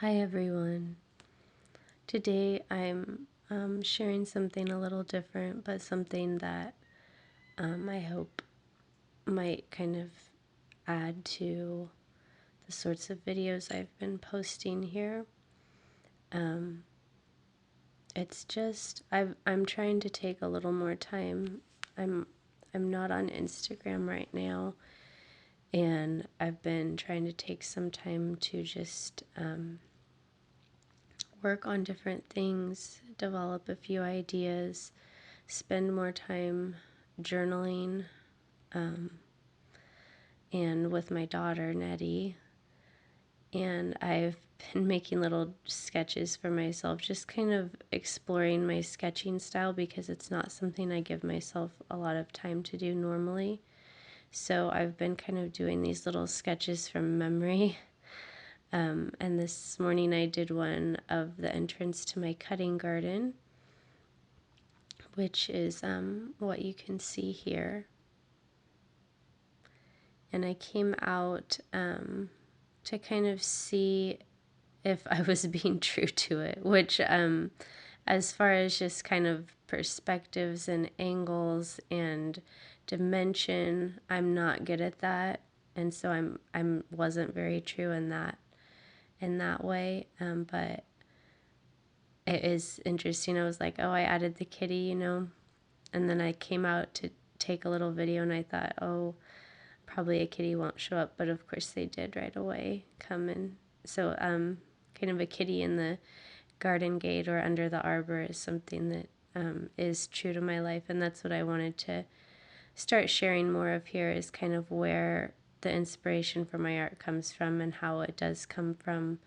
Hi everyone. Today I'm sharing something a little different, but something that I hope might kind of add to the sorts of videos I've been posting here. It's just I'm trying to take a little more time. I'm I'm not on Instagram right now, and I've been trying to take some time to just work on different things, develop a few ideas, spend more time journaling, and with my daughter, Nettie. And I've been making little sketches for myself, just kind of exploring my sketching style because it's not something I give myself a lot of time to do normally. So I've been kind of doing these little sketches from memory. And this morning I did one of the entrance to my cutting garden, which is what you can see here. And I came out to kind of see if I was being true to it, which, as far as just kind of perspectives and angles and dimension, I'm not good at that, and so I wasn't very true in that way. But it is interesting. I was like, oh, I added the kitty, and then I came out to take a little video, and I thought, oh, probably a kitty won't show up, but of course they did right away come in. So kind of a kitty in the garden gate or under the arbor is something that is true to my life, and that's what I wanted to start sharing more of here, is kind of where the inspiration for my art comes from and how it does come from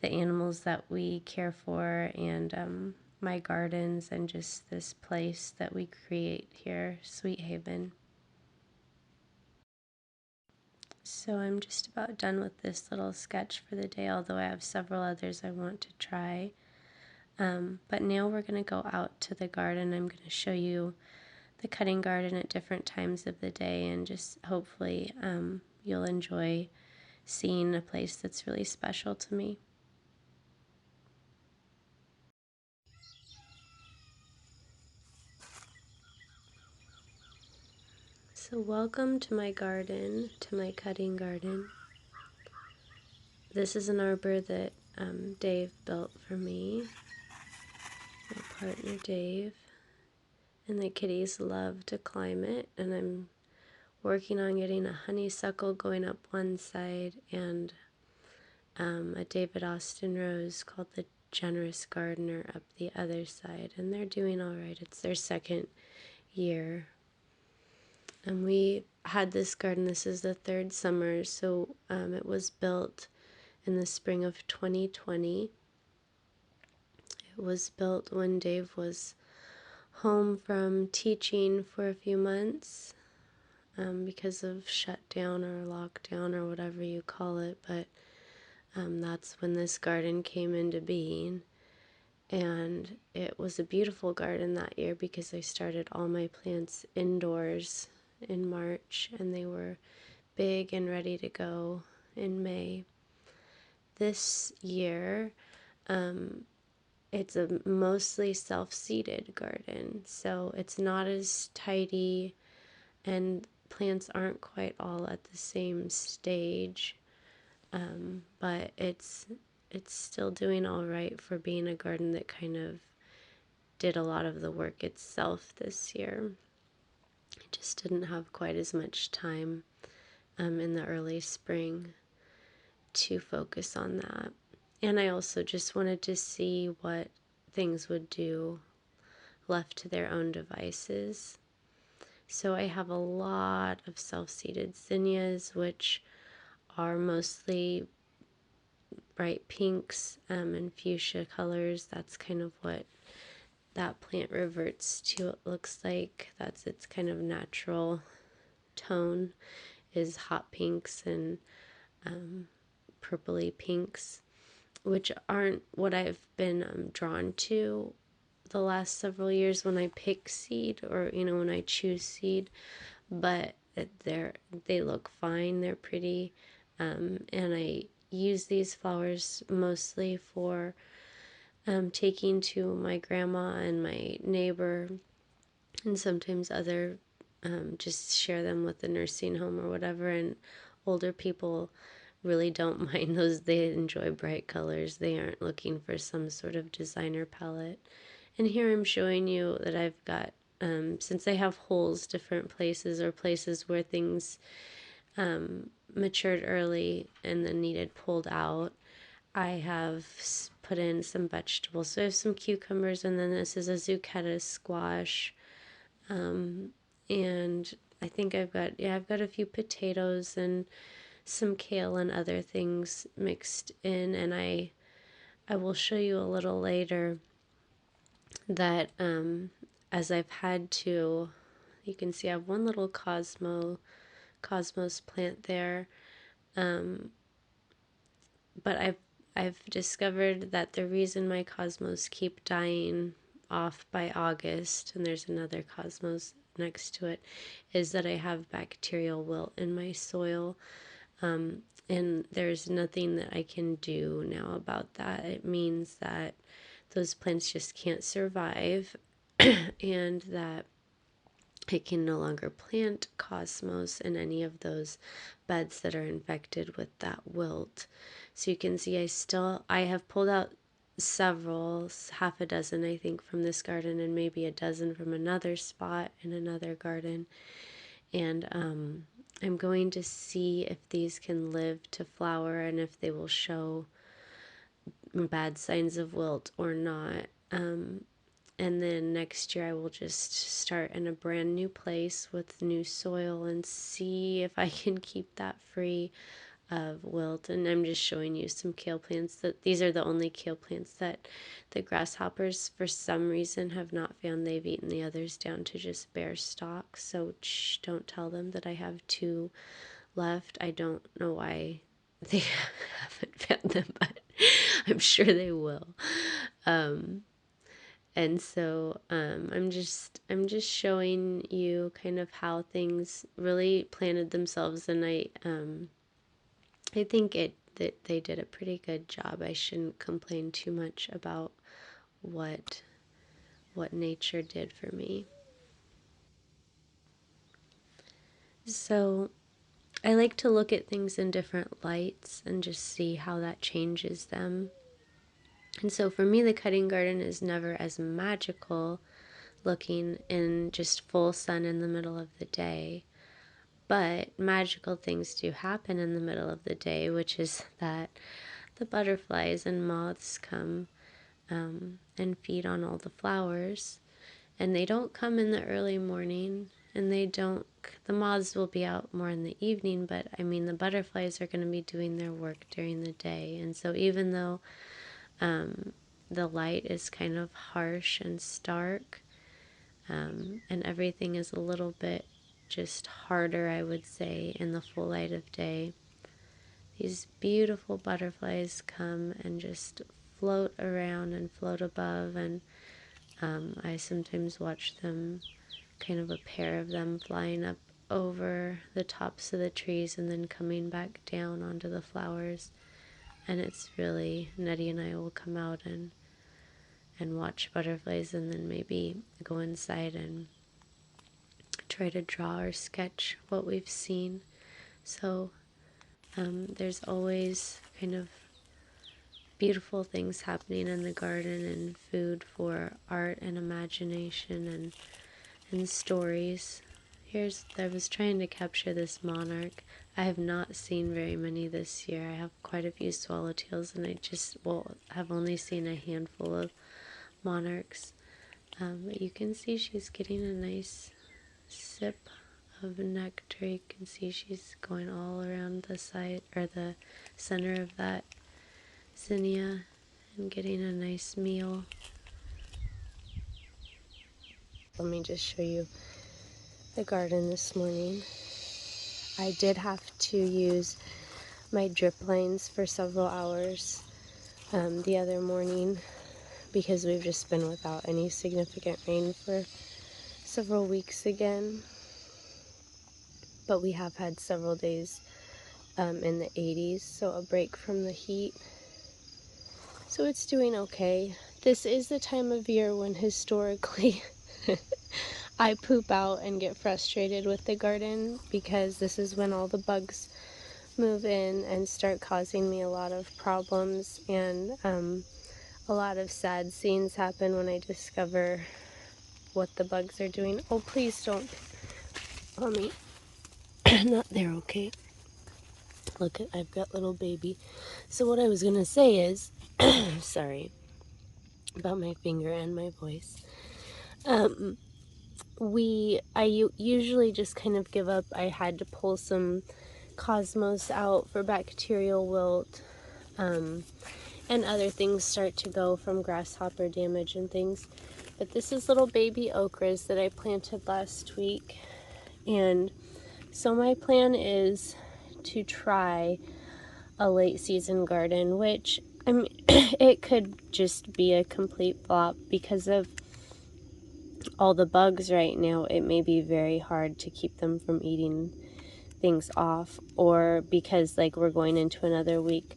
the animals that we care for, and my gardens, and just this place that we create here, Sweet Haven. So I'm just about done with this little sketch for the day, although I have several others I want to try. But now we're going to go out to the garden. I'm going to show you the cutting garden at different times of the day, and just hopefully you'll enjoy seeing a place that's really special to me. So welcome to my garden, to my cutting garden. This is an arbor that Dave built for me, my partner Dave, and the kitties love to climb it, and I'm working on getting a honeysuckle going up one side and a David Austin rose called the Generous Gardener up the other side, and they're doing all right. It's their second year. And we had this garden, this is the third summer, so it was built in the spring of 2020. It was built when Dave was home from teaching for a few months because of shutdown or lockdown or whatever you call it, but that's when this garden came into being. And it was a beautiful garden that year because I started all my plants indoors in March, and they were big and ready to go in May. This year, it's a mostly self-seeded garden, so it's not as tidy, and plants aren't quite all at the same stage, but it's still doing all right for being a garden that kind of did a lot of the work itself this year. I just didn't have quite as much time in the early spring to focus on that. And I also just wanted to see what things would do left to their own devices. So I have a lot of self-seeded zinnias, which are mostly bright pinks and fuchsia colors. That's kind of what that plant reverts to. It looks like that's its kind of natural tone, is hot pinks and purpley pinks, which aren't what I've been drawn to the last several years when I pick seed, or when I choose seed. But they look fine, they're pretty, and I use these flowers mostly for taking to my grandma and my neighbor, and sometimes other, just share them with the nursing home or whatever. And older people really don't mind those. They enjoy bright colors. They aren't looking for some sort of designer palette. And here I'm showing you that I've got, since I have holes different places, or places where things matured early and then needed pulled out, I have put in some vegetables. So I have some cucumbers, and then this is a zucchini squash. And I think I've got a few potatoes and some kale and other things mixed in. And I will show you a little later that, as I've had to, you can see I have one little cosmos plant there. But I've discovered that the reason my cosmos keep dying off by August, and there's another cosmos next to it, is that I have bacterial wilt in my soil. And there's nothing that I can do now about that. It means that those plants just can't survive, and that I can no longer plant cosmos in any of those beds that are infected with that wilt. So you can see I have pulled out several, half a dozen I think from this garden, and maybe a dozen from another spot in another garden. And I'm going to see if these can live to flower and if they will show bad signs of wilt or not. And then next year I will just start in a brand new place with new soil and see if I can keep that free of wilt. And I'm just showing you some kale plants. That these are the only kale plants that the grasshoppers for some reason have not found. They've eaten the others down to just bare stalks. So don't tell them that I have 2 left. I don't know why they haven't found them, but I'm sure they will. And so I'm just showing you kind of how things really planted themselves, and I think that they did a pretty good job. I shouldn't complain too much about what nature did for me. So I like to look at things in different lights and just see how that changes them. And so for me, the cutting garden is never as magical looking in just full sun in the middle of the day. But magical things do happen in the middle of the day, which is that the butterflies and moths come and feed on all the flowers. And they don't come in the early morning, and the moths will be out more in the evening, but I mean, the butterflies are going to be doing their work during the day. And so even though the light is kind of harsh and stark, and everything is a little bit just harder, I would say, in the full light of day, these beautiful butterflies come and just float around and float above. And I sometimes watch them, kind of a pair of them, flying up over the tops of the trees and then coming back down onto the flowers. And it's really, Nettie and I will come out and watch butterflies, and then maybe go inside and try to draw or sketch what we've seen. So there's always kind of beautiful things happening in the garden, and food for art and imagination and stories. I was trying to capture this monarch. I have not seen very many this year. I have quite a few swallowtails, and have only seen a handful of monarchs. But you can see she's getting a nice sip of nectar. You can see she's going all around the side, or the center of that zinnia, and getting a nice meal. Let me just show you the garden this morning. I did have to use my drip lines for several hours the other morning, because we've just been without any significant rain for several weeks again. But we have had several days in the 80s, so a break from the heat. So it's doing okay. This is the time of year when historically I poop out and get frustrated with the garden, because this is when all the bugs move in and start causing me a lot of problems, and a lot of sad scenes happen when I discover what the bugs are doing. Oh, please don't, mommy. Not there, okay? Look, I've got little baby. So what I was gonna say is, sorry about my finger and my voice. I usually just kind of give up. I had to pull some cosmos out for bacterial wilt, and other things start to go from grasshopper damage and things. But this is little baby okras that I planted last week, and so my plan is to try a late season garden, which I mean, it could just be a complete flop because of all the bugs right now. It may be very hard to keep them from eating things off, or because like we're going into another week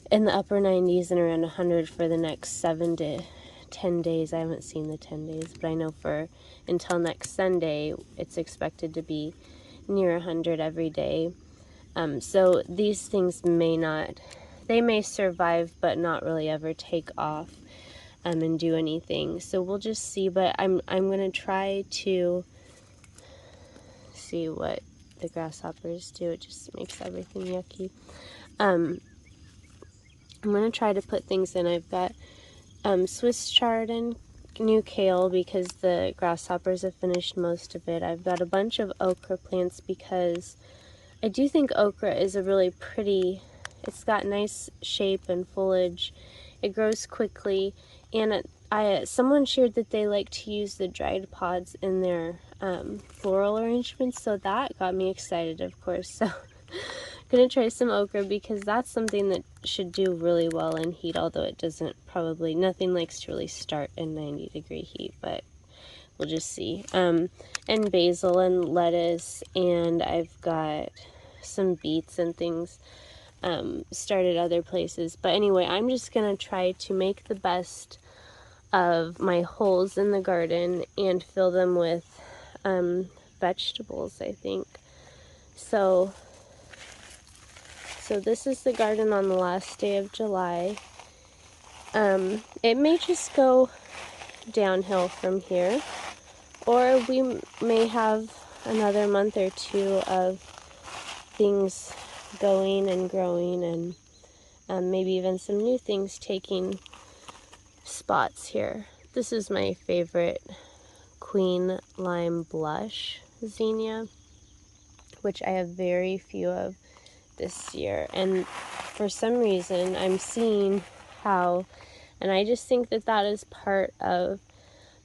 in the upper 90s and around 100 for the next 7 to 10 days. I haven't seen the 10 days, but I know for until next Sunday it's expected to be near 100 every day. So these things they may survive but not really ever take off and do anything. So we'll just see, but I'm gonna try to see what the grasshoppers do. It just makes everything yucky. I'm gonna try to put things in. I've got Swiss chard and new kale because the grasshoppers have finished most of it. I've got a bunch of okra plants because I do think okra is a really pretty, it's got nice shape and foliage. It grows quickly, and someone shared that they like to use the dried pods in their floral arrangements, so that got me excited, of course. So gonna try some okra because that's something that should do really well in heat, although it doesn't probably, nothing likes to really start in 90-degree heat, but we'll just see. And basil and lettuce, and I've got some beets and things started other places. But anyway, I'm just gonna try to make the best of my holes in the garden and fill them with vegetables, I think. So this is the garden on the last day of July. It may just go downhill from here, or we may have another month or two of things going and growing, and maybe even some new things taking spots here. This is my favorite Queen Lime Blush zinnia, which I have very few of this year, and for some reason I'm seeing how, and I just think that that is part of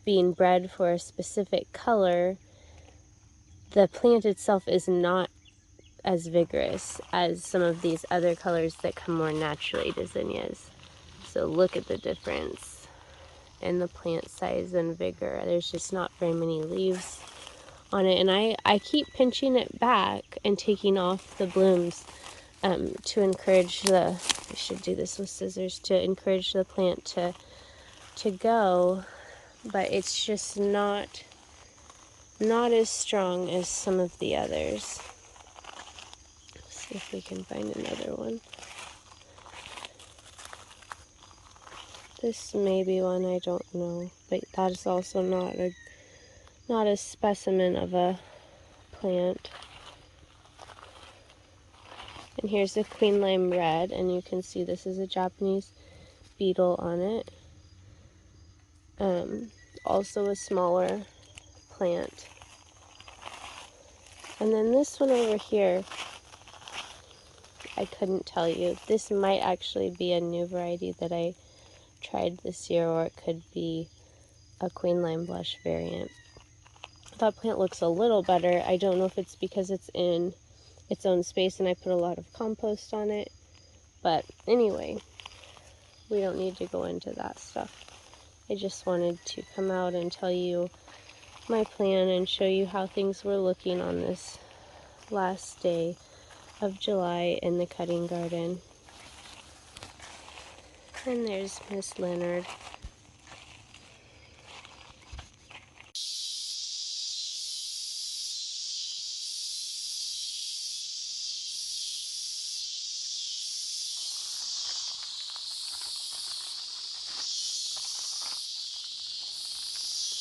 being bred for a specific color. The plant itself is not as vigorous as some of these other colors that come more naturally to zinnias. So look at the difference in the plant size and vigor. There's just not very many leaves on it, and I keep pinching it back and taking off the blooms to encourage I should do this with scissors, to encourage the plant to go, but it's just not as strong as some of the others. Let's see if we can find another one. This may be one, I don't know, but that is also not a specimen of a plant. And here's the Queen Lime Red, and you can see this is a Japanese beetle on it. Also a smaller plant. And then this one over here, I couldn't tell you. This might actually be a new variety that I tried this year, or it could be a Queen Lime Blush variant. That plant looks a little better. I don't know if it's because it's in its own space and I put a lot of compost on it. But anyway, we don't need to go into that stuff. I just wanted to come out and tell you my plan and show you how things were looking on this last day of July in the cutting garden. And there's Miss Leonard.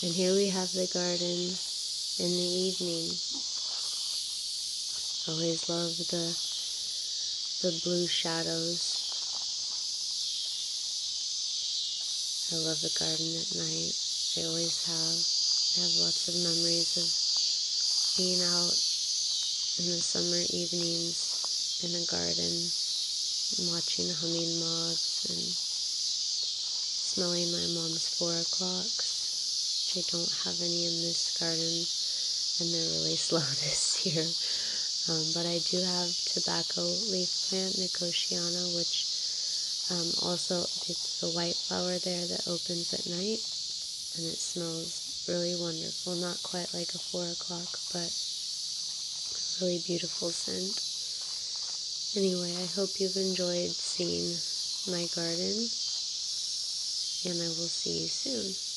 And here we have the garden in the evening. Always love the blue shadows. I love the garden at night. I always have. I have lots of memories of being out in the summer evenings in a garden and watching humming moths and smelling my mom's 4 o'clocks, which I don't have any in this garden, and they're really slow this year. But I do have tobacco leaf plant, Nicotiana, which also, it's the white flower there that opens at night, and it smells really wonderful. Not quite like a 4 o'clock, but a really beautiful scent. Anyway, I hope you've enjoyed seeing my garden, and I will see you soon.